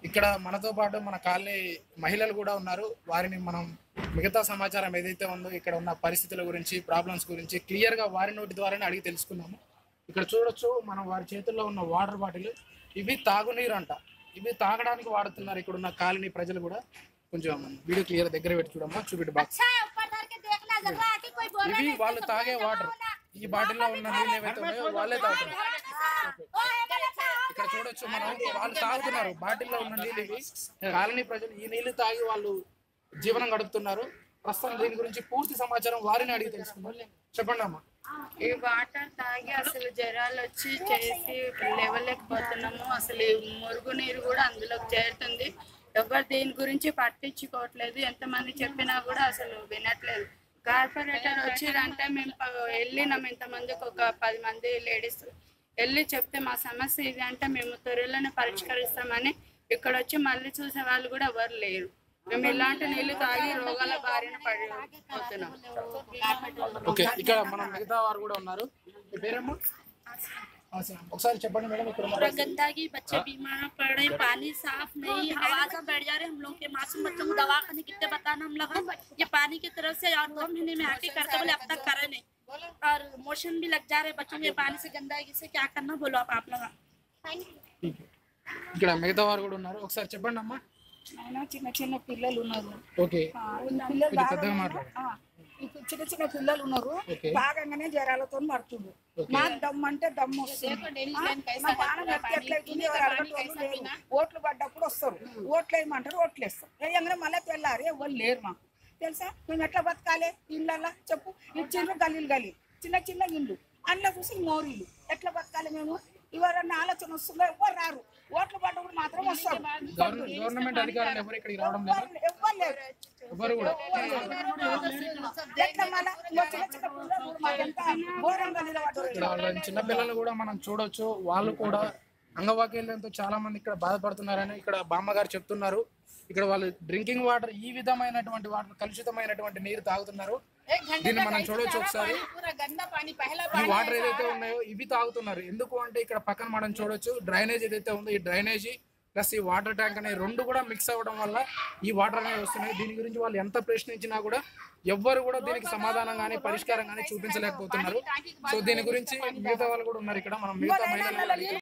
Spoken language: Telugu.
ఇక్కడ మనతో పాటు మన కాలనీ మహిళలు కూడా ఉన్నారు. వారిని మనం మిగతా సమాచారం ఏదైతే ఉందో ఇక్కడ ఉన్న పరిస్థితుల గురించి, ప్రాబ్లమ్స్ గురించి క్లియర్ గా వారి నోటి ద్వారానే అడిగి తెలుసుకున్నాము. ఇక్కడ చూడొచ్చు మనం వారి చేతుల్లో ఉన్న వాటర్ బాటిల్, ఇవి తాగునీరు అంట. ఇవి తాగడానికి వాడుతున్నారు ఇక్కడ ఉన్న కాలనీ ప్రజలు కూడా. కొంచెం వీడియో క్లియర్ దగ్గర పెట్టి చూడమ్మా, చూపెట్టు బాక్స్. ఇవి వాళ్ళు తాగే వాటర్. ఈ బాటిల్లో ఉన్న నీళ్ళు ఏవైతే ఉన్నాయో వాళ్ళే తాగుతున్నారు. ఇక్కడ చూడొచ్చు మనం, వాళ్ళు తాగుతున్నారు బాటిల్లో ఉన్న నీళ్ళు. ఇవి కాలనీ ప్రజలు ఈ నీళ్లు తాగి వాళ్ళు జీవనం గడుపుతున్నారు. ప్రస్తుతం దీని గురించి పూర్తి సమాచారం వారిని అడిగి తెలుసుకుందాం. చెప్పండి అమ్మా. ఈ వాటర్ తాగి అసలు జ్వరాలు వచ్చి చేసి లేవలేకపోతున్నాము. అసలు మురుగు నీరు కూడా అందులోకి చేరుతుంది. ఎవరు దీని గురించి పట్టించుకోవట్లేదు. ఎంతమంది చెప్పినా కూడా అసలు వినట్లేదు. కార్పొరేటర్ వచ్చిందంటే మేము వెళ్ళినాం, ఇంతమందికి ఒక 10 మంది లేడీస్ వెళ్ళి చెప్తే మా సమస్య ఇది అంటే మేము త్వరలోనే పరిష్కరిస్తామని ఇక్కడ వచ్చి మళ్ళీ చూసే వాళ్ళు కూడా ఎవరు లేరు. మేము ఇలాంటి నీళ్లు తాగి రోగాల బారిన పడిపోతున్నాం. ఇక్కడ మనం మిగతా వారు కూడా ఉన్నారు. మీ పేరేమో ఒకసారి చెప్పండి మేడం. पूरा गंदगी, बच्चे बीमार पड़ रहे, पानी साफ नहीं, हवा से बैठ जा रहे हम लोग के मासूम बच्चों को दवा खाने कितने बताना हम लोग ये पानी की तरफ से और 2 महीने में आके करते बोले अब तक करे नहीं और मोशन भी लग जा रहे बच्चों के पानी से गंदगी से क्या करना बोलो आप लोग. ఇక్కడ మిగతా వారు కూడా ఉన్నారు. ఒకసారి చెప్పండి అమ్మా. చిన్న చిన్న పిల్లలు ఉన్నారు. ఓకే, పెద్దగా మాట్లాడు. చిన్న చిన్న పిల్లలు ఉన్నారు. బాగానే జ్వరాలతో పడుతుంది. నాకు దమ్ము అంటే దమ్ము వస్తుంది. ఓట్లు పడ్డప్పుడు వస్తారు, ఓట్లు వేయమంటారు, ఓట్లు వేస్తారు. వేయంగానే మళ్ళీ తెల్లారి ఎవరు లేరు మాకు. తెలుసా మేము ఎట్లా బతకాలి? ఇళ్ళల్లా చెప్పు, ఇచ్చిండ్రు గల్లీలు చిన్న చిన్న ఇల్లు, అందులో చూసి మోరీలు. ఎట్లా బతకాలి మేము? ఎవరన్నా ఆలోచన వస్తుందో ఎవరు రారు. ఓట్లు పడ్డప్పుడు మాత్రం వస్తారు. గవర్నమెంట్ అధికారులు ఎవరు ఇక్కడికి రావడం లేదు. ఎవరు లేరు. ఎవరు కూడా చిన్నపిల్లలు కూడా మనం చూడొచ్చు. వాళ్ళు కూడా అంగవైకల్యంతో చాలా మంది ఇక్కడ బాధపడుతున్నారని ఇక్కడ బామ్మగారు చెప్తున్నారు. ఇక్కడ వాళ్ళు డ్రింకింగ్ వాటర్, ఈ విధమైనటువంటి వాటర్, కలుషితమైనటువంటి నీరు తాగుతున్నారు. దీన్ని మనం చూడొచ్చు ఒకసారి. ఈ వాటర్ ఏదైతే ఉన్నాయో ఇవి తాగుతున్నారు. ఎందుకు అంటే ఇక్కడ పక్కన మనం చూడొచ్చు డ్రైనేజ్ ఏదైతే ఉందో, ఈ డ్రైనేజీ ప్లస్ ఈ వాటర్ ట్యాంక్ అనే రెండు కూడా మిక్స్ అవ్వడం వల్ల ఈ వాటర్ అనేవి వస్తున్నాయి. దీని గురించి వాళ్ళు ఎంత ప్రశ్నించినా కూడా ఎవ్వరు కూడా దీనికి సమాధానం కానీ పరిష్కారం కానీ చూపించలేకపోతున్నారు. సో దీని గురించి మిగతా వాళ్ళు కూడా ఉన్నారు ఇక్కడ. మనం మిగతా మహిళలు